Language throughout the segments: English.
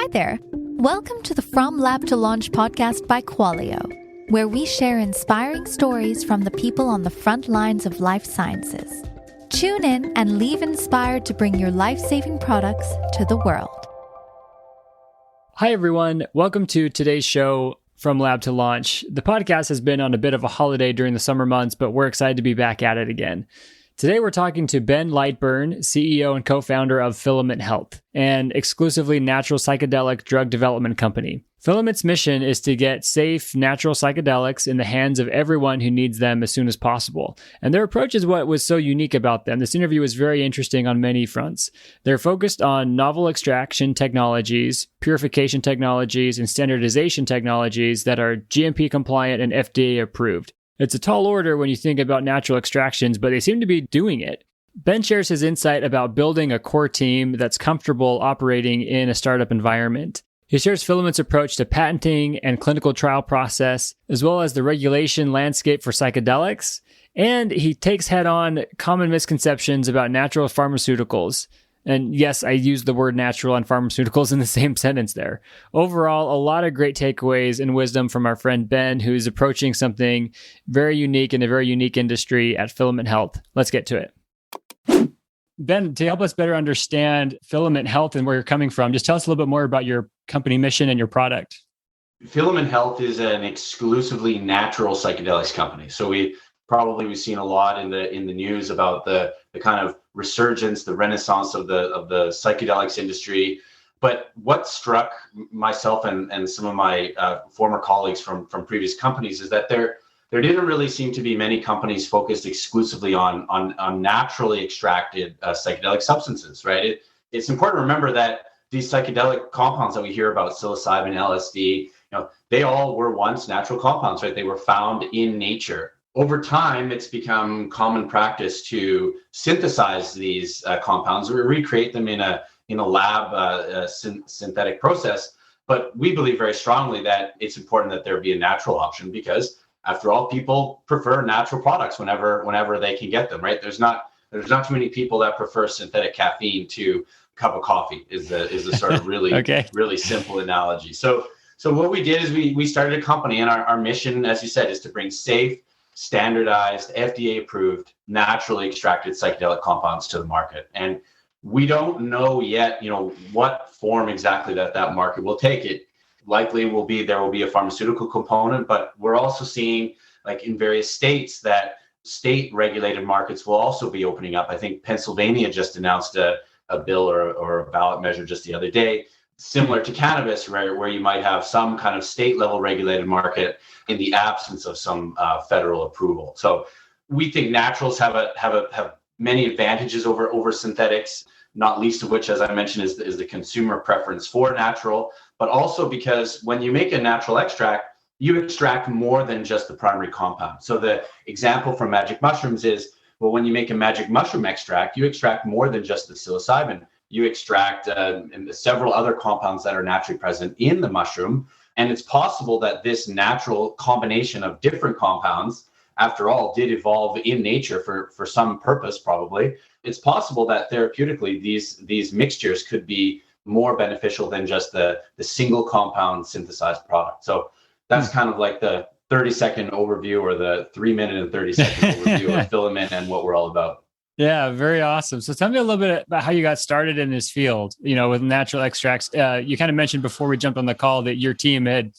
Hi there. Welcome to the From Lab to Launch podcast by Qualio, where we share inspiring stories from the people on the front lines of life sciences. Tune in and leave inspired to bring your life-saving products to the world. Hi, everyone. Welcome to today's show, From Lab to Launch. The podcast has been on a bit of a holiday during the summer months, but we're excited to be back at it again. Today, we're talking to Ben Lightburn, CEO and co-founder of Filament Health, an exclusively natural psychedelic drug development company. Filament's mission is to get safe, natural psychedelics in the hands of everyone who needs them as soon as possible. And their approach is what was so unique about them. This interview was very interesting on many fronts. They're focused on novel extraction technologies, purification technologies, and standardization technologies that are GMP-compliant and FDA-approved. It's a tall order when you think about natural extractions, but they seem to be doing it. Ben shares his insight about building a core team that's comfortable operating in a startup environment. He shares Filament's approach to patenting and clinical trial process, as well as the regulation landscape for psychedelics, and he takes head-on common misconceptions about natural pharmaceuticals. And yes, I used the word natural and pharmaceuticals in the same sentence there. Overall, a lot of great takeaways and wisdom from our friend Ben, who's approaching something very unique in a very unique industry at Filament Health. Let's get to it. Ben, to help us better understand Filament Health and where you're coming from, just tell us a little bit more about your company mission and your product. Filament Health is an exclusively natural psychedelics company. So we've seen a lot in the news about the kind of resurgence, the renaissance of the psychedelics industry. But what struck myself and some of my former colleagues from previous companies is that there didn't really seem to be many companies focused exclusively on naturally extracted psychedelic substances, right? It's important to remember that these psychedelic compounds that we hear about, psilocybin, LSD, they all were once natural compounds, right? They were found in nature. Over time, it's become common practice to synthesize these compounds or recreate them in a lab synthetic process. But we believe very strongly that it's important that there be a natural option because, after all, people prefer natural products whenever they can get them. Right? There's not too many people that prefer synthetic caffeine to a cup of coffee. Is the sort of really Okay. really simple analogy. So what we did is we started a company, and our mission, as you said, is to bring safe, standardized, FDA-approved, naturally extracted psychedelic compounds to the market. And we don't know yet, what form exactly that market will take. It likely there will be a pharmaceutical component, but we're also seeing, like in various states, that state-regulated markets will also be opening up. I think Pennsylvania just announced a bill or a ballot measure just the other day, similar to cannabis, right, where you might have some kind of state-level regulated market in the absence of some federal approval. So we think naturals have many advantages over synthetics, not least of which, as I mentioned, is the consumer preference for natural, but also because when you make a natural extract, you extract more than just the primary compound. So the example from magic mushrooms is, well, when you make a magic mushroom extract, you extract more than just the psilocybin. You extract several other compounds that are naturally present in the mushroom. And it's possible that this natural combination of different compounds, after all, did evolve in nature for some purpose, probably. It's possible that therapeutically these mixtures could be more beneficial than just the single compound synthesized product. So that's kind of like the 30-second overview, or the 3-minute and 30-second overview of Filament and what we're all about. Yeah, very awesome. So tell me a little bit about how you got started in this field, with natural extracts. You kind of mentioned before we jumped on the call that your team had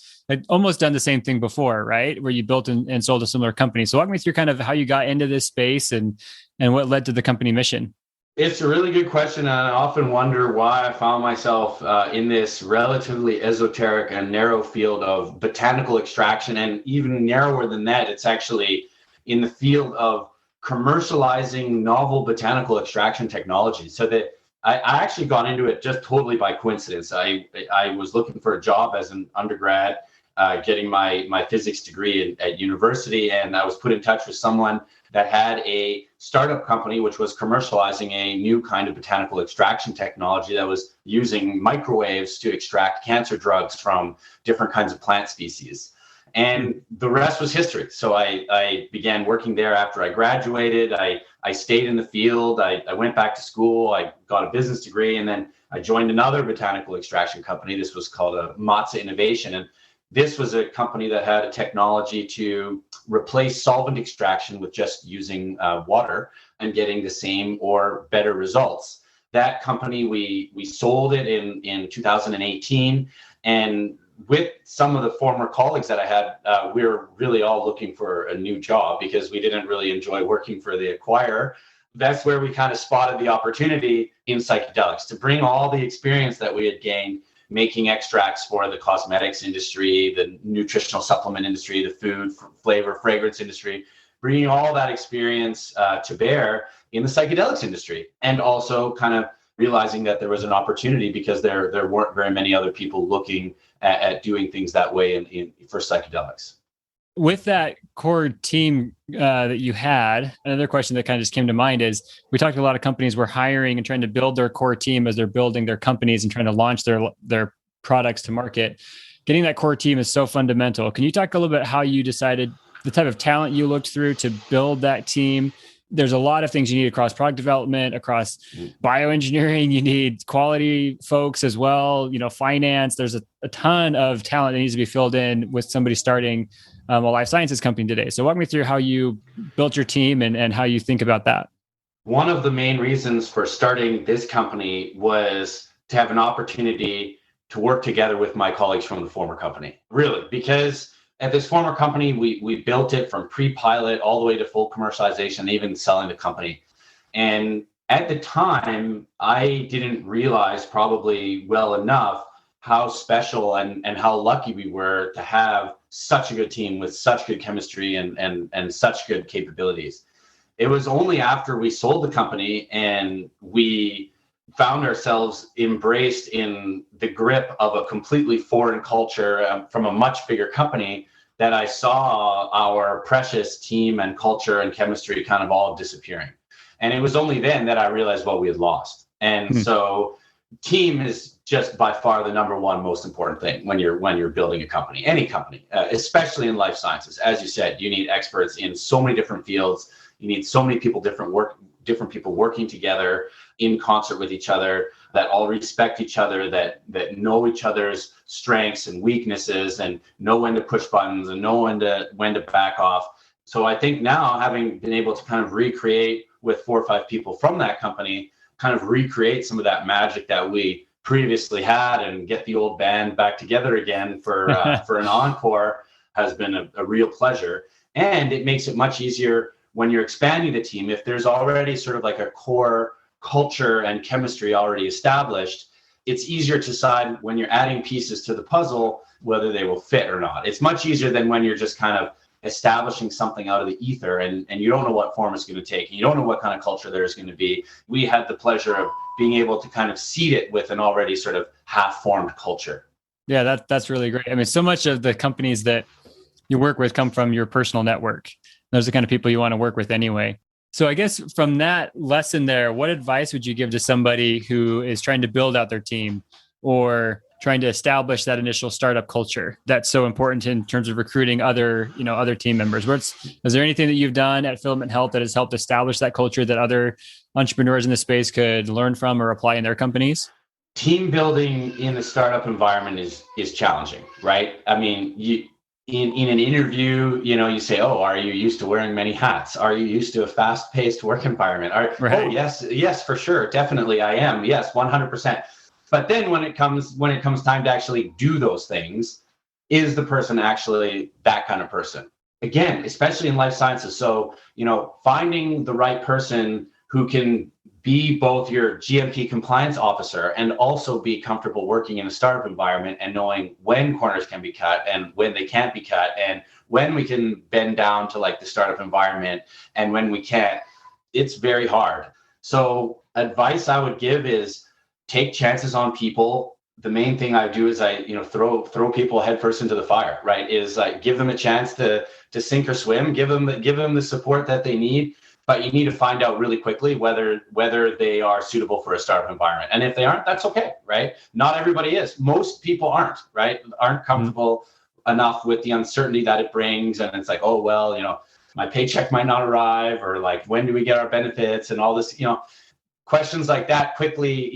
almost done the same thing before, right? Where you built and sold a similar company. So walk me through kind of how you got into this space and what led to the company mission. It's a really good question. And I often wonder why I found myself in this relatively esoteric and narrow field of botanical extraction. And even narrower than that, it's actually in the field of commercializing novel botanical extraction technology. So that I actually got into it just totally by coincidence. I was looking for a job as an undergrad, getting my physics degree at university, and I was put in touch with someone that had a startup company which was commercializing a new kind of botanical extraction technology that was using microwaves to extract cancer drugs from different kinds of plant species. And the rest was history. So I began working there after I graduated. I I stayed in the field. I went back to school. I got a business degree, and then I joined another botanical extraction company. This was called a Matza Innovation. And this was a company that had a technology to replace solvent extraction with just using water and getting the same or better results. That company, we sold it in 2018. And with some of the former colleagues that I had, we were really all looking for a new job because we didn't really enjoy working for the acquirer. That's where we kind of spotted the opportunity in psychedelics to bring all the experience that we had gained making extracts for the cosmetics industry, the nutritional supplement industry, the food, flavor, fragrance industry, bringing all that experience to bear in the psychedelics industry, and also kind of realizing that there was an opportunity because there weren't very many other people looking at doing things that way for psychedelics. With that core team that you had, another question that kind of just came to mind is, we talked to a lot of companies were hiring and trying to build their core team as they're building their companies and trying to launch their products to market. Getting that core team is so fundamental. Can you talk a little bit how you decided the type of talent you looked through to build that team? There's a lot of things you need across product development, across bioengineering. You need quality folks as well, finance. There's a ton of talent that needs to be filled in with somebody starting a life sciences company today. So walk me through how you built your team and how you think about that. One of the main reasons for starting this company was to have an opportunity to work together with my colleagues from the former company, really, because at this former company, we built it from pre-pilot all the way to full commercialization, even selling the company. And at the time, I didn't realize probably well enough how special and how lucky we were to have such a good team with such good chemistry and such good capabilities. It was only after we sold the company and we found ourselves embraced in the grip of a completely foreign culture from a much bigger company that I saw our precious team and culture and chemistry kind of all disappearing. And it was only then that I realized what we had lost. And so team is just by far the number one most important thing when you're building a company, any company, especially in life sciences. As you said, you need experts in so many different fields. You need so many people, different people working together in concert with each other, that all respect each other, that know each other's strengths and weaknesses, and know when to push buttons and know when to back off. So I think now, having been able to kind of recreate with 4 or 5 people from that company, kind of recreate some of that magic that we previously had and get the old band back together again for an encore, has been a real pleasure. And it makes it much easier when you're expanding the team. If there's already sort of like a core culture and chemistry already established, it's easier to decide when you're adding pieces to the puzzle whether they will fit or not. It's much easier than when you're just kind of establishing something out of the ether and you don't know what form it's going to take. And you don't know what kind of culture there's going to be. We had the pleasure of being able to kind of seed it with an already sort of half-formed culture. Yeah, that's really great. I mean, so much of the companies that you work with come from your personal network. Those are the kind of people you want to work with anyway. So I guess from that lesson there, what advice would you give to somebody who is trying to build out their team or trying to establish that initial startup culture that's so important in terms of recruiting other team members? Is there anything that you've done at Filament Health that has helped establish that culture that other entrepreneurs in the space could learn from or apply in their companies? Team building in the startup environment is challenging, right? I mean, in an interview, you say, "Oh, are you used to wearing many hats? Are you used to a fast-paced work environment?" Right. Oh, yes, for sure, definitely, I am. Yes, 100%. But then when it comes time to actually do those things, is the person actually that kind of person? Again, especially in life sciences. So, finding the right person who can be both your GMP compliance officer and also be comfortable working in a startup environment and knowing when corners can be cut and when they can't be cut and when we can bend down to like the startup environment and when we can't, it's very hard. So advice I would give is take chances on people. The main thing I do is I throw people headfirst into the fire, right? Is like give them a chance to sink or swim, give them the support that they need. But you need to find out really quickly whether they are suitable for a startup environment. And if they aren't, that's okay, right? Not everybody is. Most people aren't, right? Aren't comfortable enough with the uncertainty that it brings. And it's like, oh, well, my paycheck might not arrive, or like, when do we get our benefits and all this, questions like that quickly,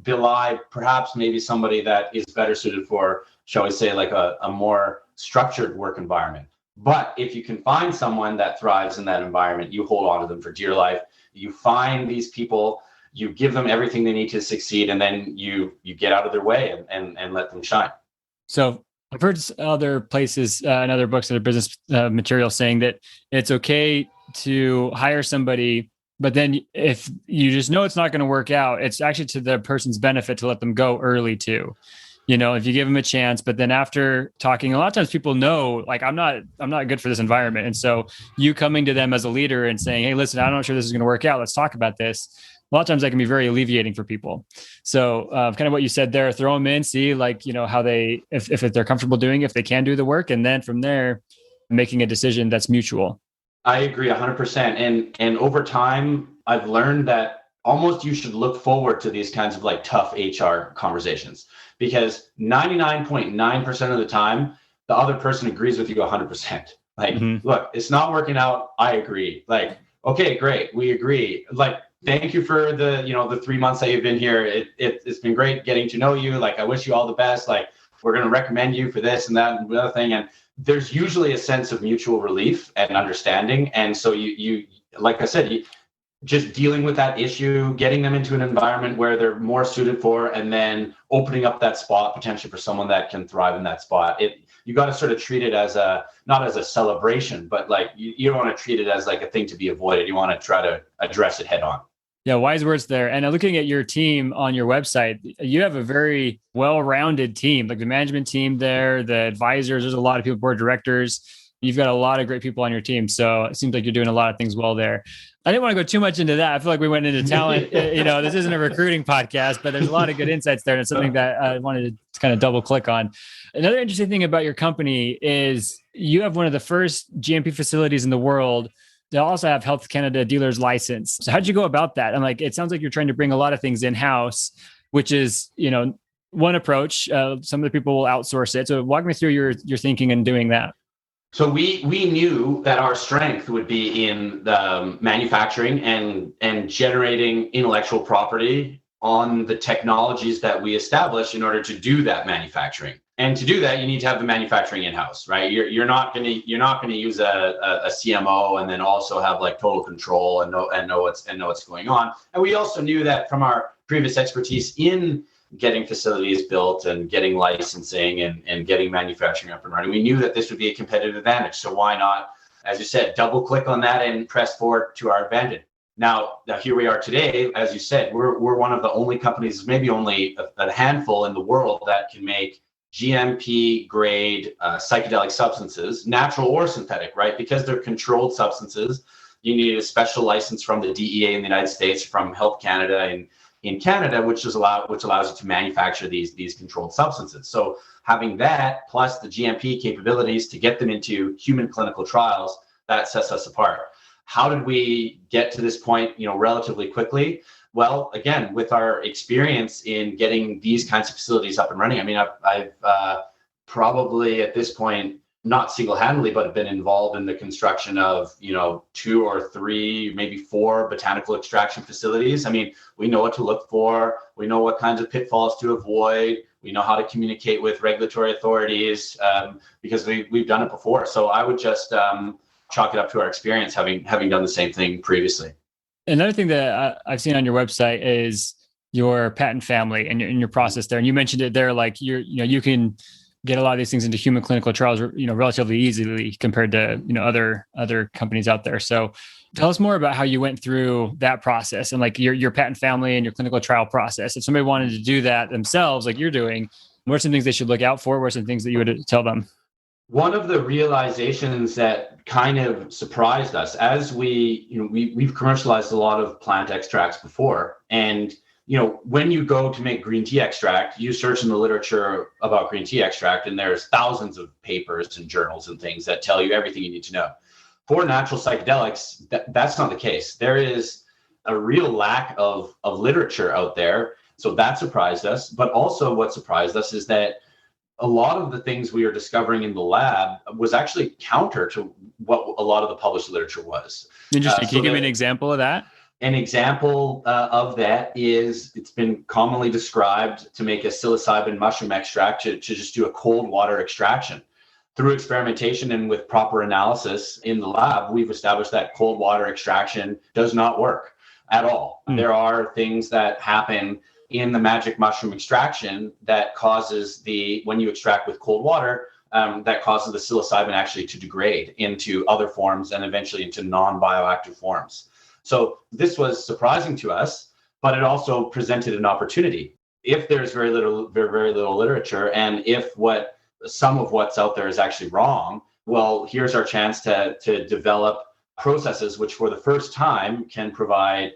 belie perhaps maybe somebody that is better suited for, shall we say, like a more structured work environment. But if you can find someone that thrives in that environment, you hold on to them for dear life. You find these people, you give them everything they need to succeed, and then you get out of their way and let them shine. So I've heard other places and other books, other business material saying that it's okay to hire somebody, but then if you just know it's not going to work out, it's actually to the person's benefit to let them go early too. If you give them a chance, but then after talking, a lot of times people know, like, I'm not good for this environment. And so you coming to them as a leader and saying, hey, listen, I'm not sure this is going to work out. Let's talk about this. A lot of times that can be very alleviating for people. So kind of what you said there, throw them in, see how they, if they're comfortable doing, if they can do the work. And then from there, making a decision that's mutual. I agree 100%. And over time, I've learned that almost you should look forward to these kinds of like tough HR conversations, because 99.9% of the time, the other person agrees with you 100%. Like, Look, it's not working out. I agree. Like, okay, great. We agree. Like, thank you for the 3 months that you've been here. It's been great getting to know you. Like, I wish you all the best. Like, we're going to recommend you for this and that and the other thing. And there's usually a sense of mutual relief and understanding. And so you like I said, just dealing with that issue, getting them into an environment where they're more suited for, and then opening up that spot potentially for someone that can thrive in that spot. You got to sort of treat it as not as a celebration, but like you don't want to treat it as like a thing to be avoided. You want to try to address it head on. Yeah, wise words there. And looking at your team on your website, you have a very well-rounded team, like the management team there, the advisors, there's a lot of people, board of directors. You've got a lot of great people on your team. So it seems like you're doing a lot of things well there. I didn't want to go too much into that. I feel like we went into talent. This isn't a recruiting podcast, but there's a lot of good insights there. And it's something that I wanted to kind of double click on. Another interesting thing about your company is you have one of the first GMP facilities in the world. They also have Health Canada dealer's license. So how'd you go about that? And like, it sounds like you're trying to bring a lot of things in-house, which is, one approach. Some of the people will outsource it. So walk me through your thinking in doing that. So we knew that our strength would be in the manufacturing and generating intellectual property on the technologies that we establish in order to do that manufacturing. And to do that, you need to have the manufacturing in-house, right? You're not going to use a CMO and then also have like total control and know what's going on. And we also knew that from our previous expertise in getting facilities built and getting licensing and getting manufacturing up and running, we knew that this would be a competitive advantage. So why not, as you said, double click on that and press forward to our advantage? Now here we are today. As you said, we're one of the only companies, maybe only a handful in the world, that can make GMP grade psychedelic substances, natural or synthetic, right? Because they're controlled substances, you need a special license from the DEA in the United States, from Health Canada in Canada, which allows you to manufacture these controlled substances. So having that plus the GMP capabilities to get them into human clinical trials, that sets us apart. How did we get to this point, relatively quickly? Well, again, with our experience in getting these kinds of facilities up and running, I mean, I've probably at this point, not single-handedly, but have been involved in the construction of, 2 or 3, maybe 4 botanical extraction facilities. I mean, we know what to look for. We know what kinds of pitfalls to avoid. We know how to communicate with regulatory authorities because we've done it before. So I would just chalk it up to our experience, having done the same thing previously. Another thing that I've seen on your website is your patent family and your process there. And you mentioned it there, like you can get a lot of these things into human clinical trials, relatively easily compared to, other companies out there. So tell us more about how you went through that process and like your patent family and your clinical trial process. If somebody wanted to do that themselves, like you're doing, what are some things they should look out for? What are some things that you would tell them? One of the realizations that kind of surprised us as we've commercialized a lot of plant extracts before. And, when you go to make green tea extract, you search in the literature about green tea extract, and there's thousands of papers and journals and things that tell you everything you need to know. For natural psychedelics, that's not the case. There is a real lack of literature out there. So that surprised us. But also what surprised us is that a lot of the things we are discovering in the lab was actually counter to what a lot of the published literature was. Interesting. Can you give me an example of that? An example of that is it's been commonly described to make a psilocybin mushroom extract to just do a cold water extraction. Through experimentation and with proper analysis in the lab, we've established that cold water extraction does not work at all. There are things that happen in the magic mushroom extraction that causes when you extract with cold water, that causes the psilocybin actually to degrade into other forms and eventually into non-bioactive forms. So this was surprising to us, but it also presented an opportunity. If there's very little literature, and if some of what's out there is actually wrong, well, here's our chance to develop processes which for the first time can provide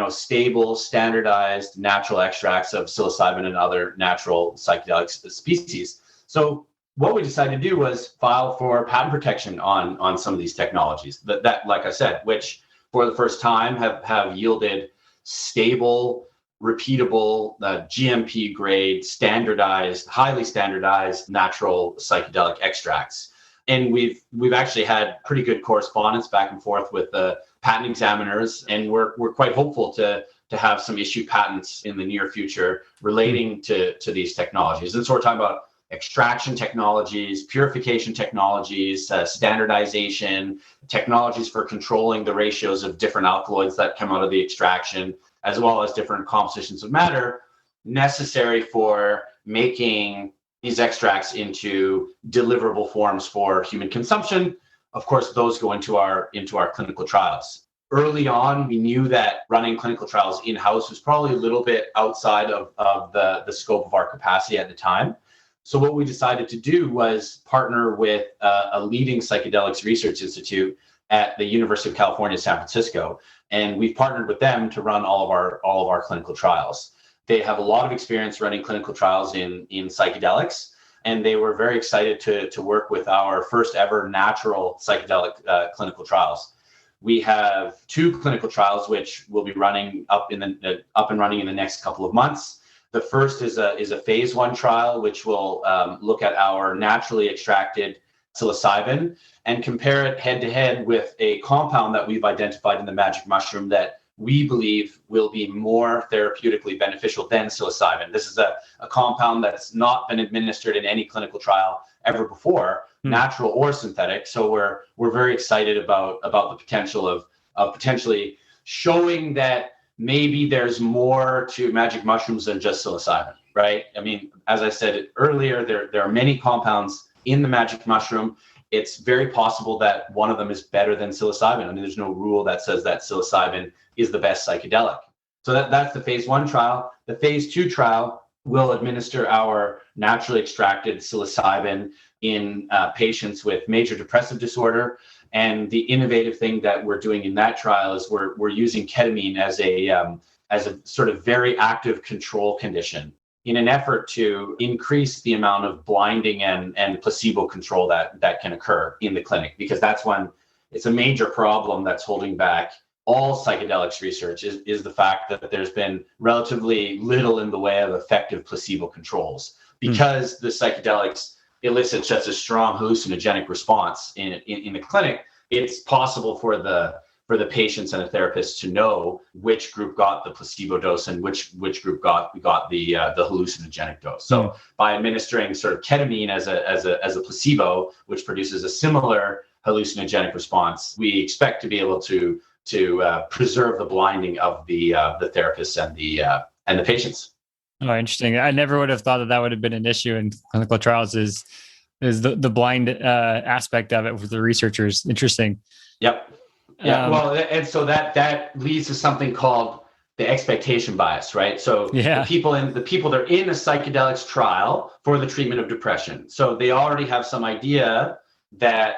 stable, standardized natural extracts of psilocybin and other natural psychedelic species. So what we decided to do was file for patent protection on some of these technologies that like I said, which for the first time have yielded stable, repeatable, GMP grade, standardized, highly standardized natural psychedelic extracts. And we've actually had pretty good correspondence back and forth with the patent examiners, and we're quite hopeful to have some issued patents in the near future relating to these technologies. And so we're talking about extraction technologies, purification technologies, standardization, technologies for controlling the ratios of different alkaloids that come out of the extraction, as well as different compositions of matter necessary for making these extracts into deliverable forms for human consumption. Of course, those go into our clinical trials. Early on, we knew that running clinical trials in-house was probably a little bit outside of the scope of our capacity at the time. So what we decided to do was partner with a leading psychedelics research institute at the University of California, San Francisco, and we've partnered with them to run all of our clinical trials. They have a lot of experience running clinical trials in psychedelics, and they were very excited to work with our first ever natural psychedelic clinical trials. We have 2 clinical trials which will be running up and running in the next couple of months. The first is a phase 1 trial, which will look at our naturally extracted psilocybin and compare it head to head with a compound that we've identified in the magic mushroom that we believe will be more therapeutically beneficial than psilocybin. This is a compound that's not been administered in any clinical trial ever before, natural or synthetic. So we're very excited about the potential of potentially showing that maybe there's more to magic mushrooms than just psilocybin, right? I mean, as I said earlier, there are many compounds in the magic mushroom. It's very possible that one of them is better than psilocybin. I mean, there's no rule that says that psilocybin is the best psychedelic. So that's the phase 1 trial. The phase 2 trial will administer our naturally extracted psilocybin in patients with major depressive disorder. And the innovative thing that we're doing in that trial is we're using ketamine as a sort of very active control condition in an effort to increase the amount of blinding and placebo control that can occur in the clinic, because that's when it's a major problem that's holding back all psychedelics research is the fact that there's been relatively little in the way of effective placebo controls, because the psychedelics elicit such a strong hallucinogenic response in the clinic. It's possible for the patients and the therapists to know which group got the placebo dose and which group got the hallucinogenic dose. So by administering sort of ketamine as a placebo, which produces a similar hallucinogenic response, we expect to be able to preserve the blinding of the therapists and the patients. Oh, interesting. I never would have thought that would have been an issue in clinical trials is the blind aspect of it with the researchers. Interesting. Yep. Yeah. Well, and so that leads to something called the expectation bias, right? So the people that are in a psychedelics trial for the treatment of depression, so they already have some idea that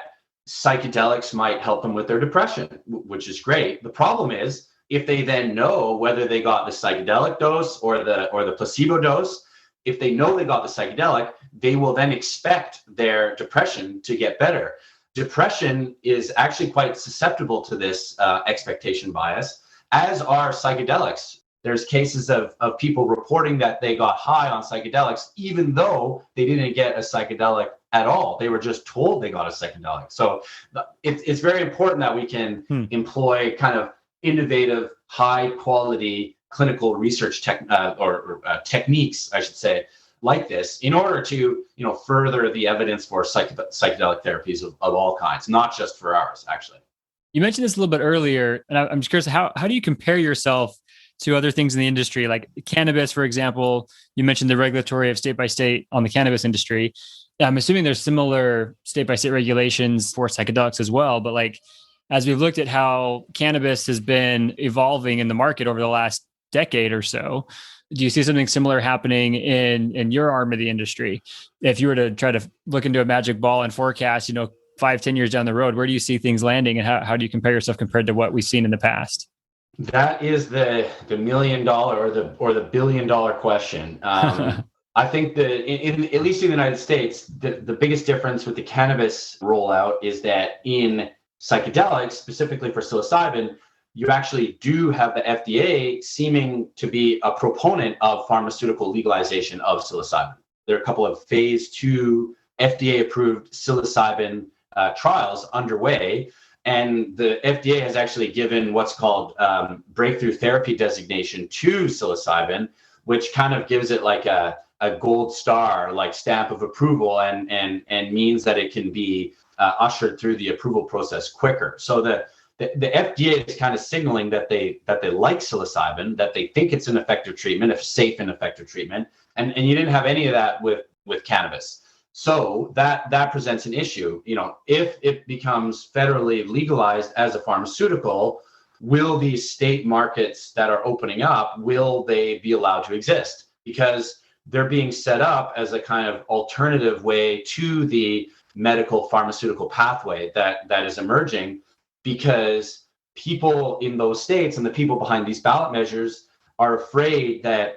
psychedelics might help them with their depression, which is great. The problem is, if they then know whether they got the psychedelic dose or the placebo dose, if they know they got the psychedelic, they will then expect their depression to get better. Depression is actually quite susceptible to this expectation bias, as are psychedelics. There's cases of people reporting that they got high on psychedelics, even though they didn't get a psychedelic at all. They were just told they got a psychedelic. So it's very important that we can employ kind of innovative, high quality clinical research techniques, I should say, like this, in order to further the evidence for psychedelic therapies of all kinds, not just for ours, actually. You mentioned this a little bit earlier, and I'm just curious, how do you compare yourself to other things in the industry, like cannabis, for example? You mentioned the regulatory of state by state on the cannabis industry. I'm assuming there's similar state by state regulations for psychedelics as well. But like, as we've looked at how cannabis has been evolving in the market over the last decade or so, do you see something similar happening in your arm of the industry? If you were to try to look into a magic ball and forecast, 5-10 years down the road, where do you see things landing, and how do you compare yourself compared to what we've seen in the past? That is the $1 million or the $1 billion question. I think that at least in the United States, the biggest difference with the cannabis rollout is that in psychedelics, specifically for psilocybin, you actually do have the FDA seeming to be a proponent of pharmaceutical legalization of psilocybin. There are a couple of phase 2 FDA-approved psilocybin trials underway, and the FDA has actually given what's called breakthrough therapy designation to psilocybin, which kind of gives it like a gold star like stamp of approval, and means that it can be ushered through the approval process quicker. So the FDA is kind of signaling that they like psilocybin, that they think it's an effective treatment, a safe and effective treatment, and you didn't have any of that with cannabis. So that presents an issue. If it becomes federally legalized as a pharmaceutical, will these state markets that are opening up, will they be allowed to exist? Because they're being set up as a kind of alternative way to the medical pharmaceutical pathway that is emerging, because people in those states and the people behind these ballot measures are afraid that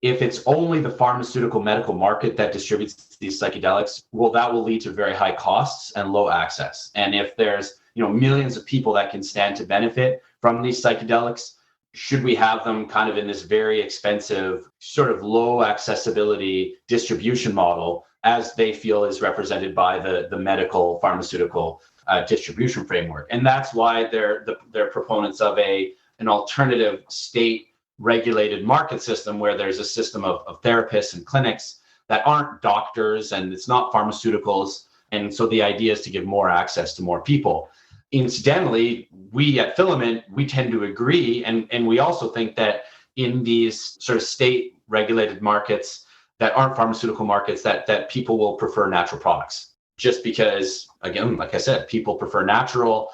if it's only the pharmaceutical medical market that distributes these psychedelics, well, that will lead to very high costs and low access. And if there's millions of people that can stand to benefit from these psychedelics, should we have them kind of in this very expensive, sort of low accessibility distribution model, as they feel is represented by the medical pharmaceutical distribution framework? And that's why they're proponents of an alternative state regulated market system, where there's a system of therapists and clinics that aren't doctors, and it's not pharmaceuticals. And so the idea is to give more access to more people. Incidentally, we at Filament, we tend to agree, and we also think that in these sort of state regulated markets that aren't pharmaceutical markets, that people will prefer natural products, just because, again, like I said, people prefer natural.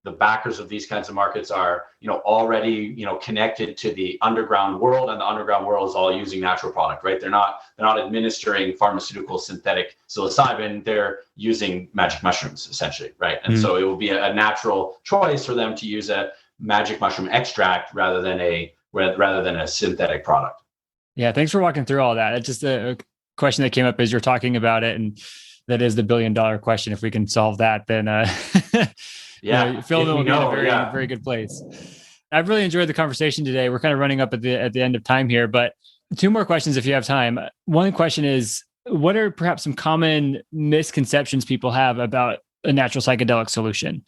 The backers of these kinds of markets are, already, connected to the underground world, and the underground world is all using natural product, right? They're not administering pharmaceutical synthetic psilocybin. They're using magic mushrooms, essentially, right? And so it will be a natural choice for them to use a magic mushroom extract rather than a synthetic product. Yeah, thanks for walking through all that. It's just a question that came up as you're talking about it, and that is the $1 billion question. If we can solve that, then Filament will be in a very, very good place. I've really enjoyed the conversation today. We're kind of running up at the end of time here, but 2 more questions if you have time. One question is, what are perhaps some common misconceptions people have about a natural psychedelic solution?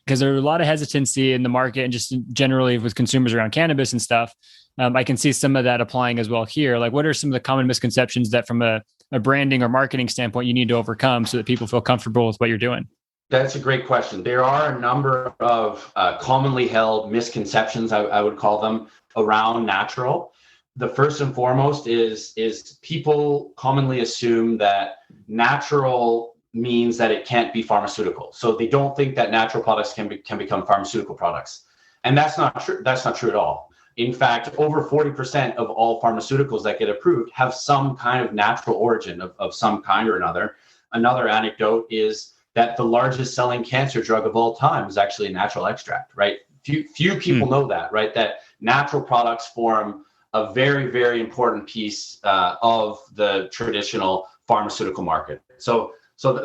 Because there are a lot of hesitancy in the market and just generally with consumers around cannabis and stuff. I can see some of that applying as well here. Like, what are some of the common misconceptions that from a branding or marketing standpoint you need to overcome so that people feel comfortable with what you're doing? That's a great question. There are a number of commonly held misconceptions, I would call them, around natural. The first and foremost is people commonly assume that natural means that it can't be pharmaceutical. So they don't think that natural products can become pharmaceutical products. And that's not true. That's not true at all. In fact, over 40% of all pharmaceuticals that get approved have some kind of natural origin of some kind or another. Another anecdote is that the largest selling cancer drug of all time is actually a natural extract, right? Few people know that, right? That natural products form a very, very important piece of the traditional pharmaceutical market. So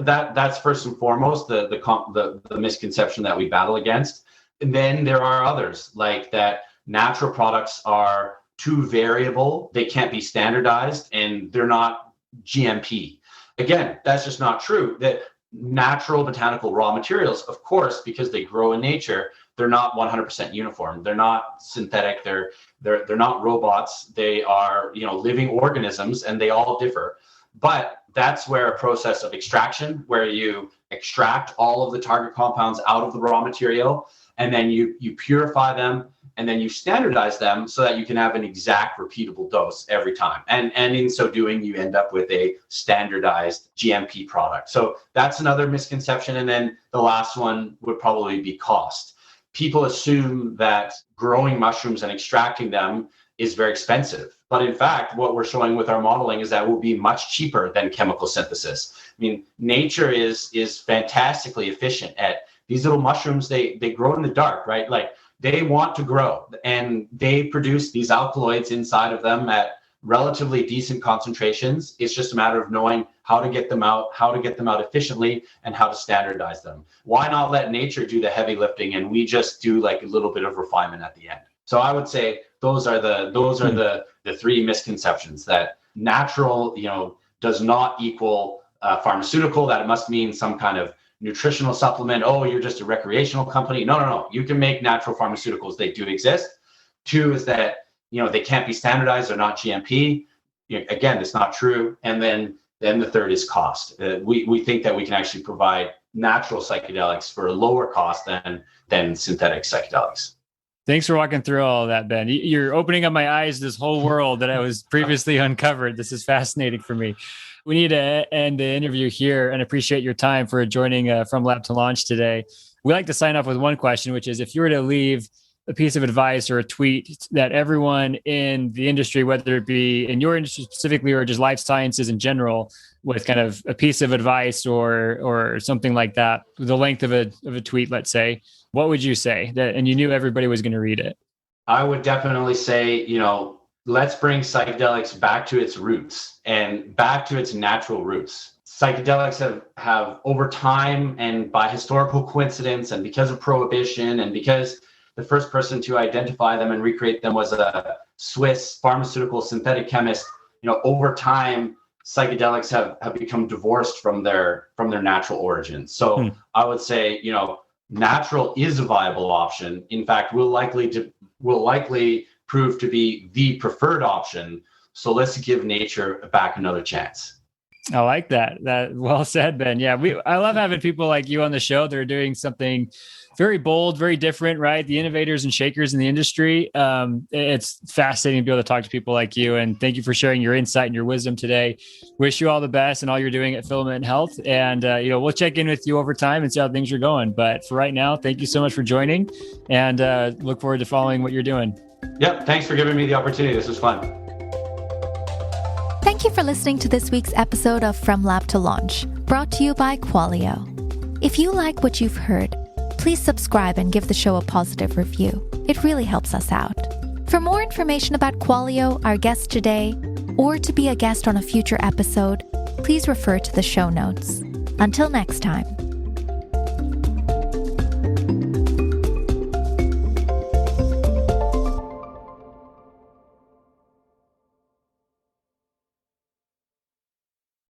that's first and foremost the misconception that we battle against. And then there are others, like that natural products are too variable, they can't be standardized, and they're not GMP. Again, that's just not true. That natural botanical raw materials, of course, because they grow in nature, they're not 100% uniform. They're not synthetic. They're not robots. They are, living organisms, and they all differ. But that's where a process of extraction, where you extract all of the target compounds out of the raw material, and then you purify them, and then you standardize them so that you can have an exact repeatable dose every time. And in so doing, you end up with a standardized GMP product. So that's another misconception. And then the last one would probably be cost. People assume that growing mushrooms and extracting them is very expensive. But in fact, what we're showing with our modeling is that it will be much cheaper than chemical synthesis. I mean, nature is fantastically efficient at these little mushrooms. They grow in the dark, right? Like, they want to grow, and they produce these alkaloids inside of them at relatively decent concentrations. It's just a matter of knowing how to get them out efficiently, and how to standardize them. Why not let nature do the heavy lifting, and we just do like a little bit of refinement at the end? So I would say those are the three misconceptions: that natural, does not equal pharmaceutical, that it must mean some kind of nutritional supplement. Oh, you're just a recreational company. No. You can make natural pharmaceuticals. They do exist. Two is that, they can't be standardized. They're not GMP. Again, it's not true. And then the third is cost. We think that we can actually provide natural psychedelics for a lower cost than synthetic psychedelics. Thanks for walking through all of that, Ben. You're opening up my eyes to this whole world that I was previously uncovered. This is fascinating for me. We need to end the interview here, and appreciate your time for joining From Lab to Launch today. We like to sign off with one question, which is, if you were to leave a piece of advice or a tweet that everyone in the industry, whether it be in your industry specifically or just life sciences in general, with kind of a piece of advice or something like that, the length of a tweet, let's say, what would you say? And you knew everybody was going to read it. I would definitely say, let's bring psychedelics back to its roots and back to its natural roots. Psychedelics have over time, and by historical coincidence, and because of prohibition, and because the first person to identify them and recreate them was a Swiss pharmaceutical synthetic chemist, over time, psychedelics have become divorced from their natural origins. So I would say, natural is a viable option. In fact, will likely prove to be the preferred option. So let's give nature back another chance. I like that. Well said, Ben. Yeah, I love having people like you on the show that are doing something very bold, very different, right? The innovators and shakers in the industry. It's fascinating to be able to talk to people like you. And thank you for sharing your insight and your wisdom today. Wish you all the best and all you're doing at Filament Health. And, we'll check in with you over time and see how things are going. But for right now, thank you so much for joining, and look forward to following what you're doing. Yep. Thanks for giving me the opportunity. This was fun. Thank you for listening to this week's episode of From Lab to Launch, brought to you by Qualio. If you like what you've heard, please subscribe and give the show a positive review. It really helps us out. For more information about Qualio, our guest today, or to be a guest on a future episode, please refer to the show notes. Until next time.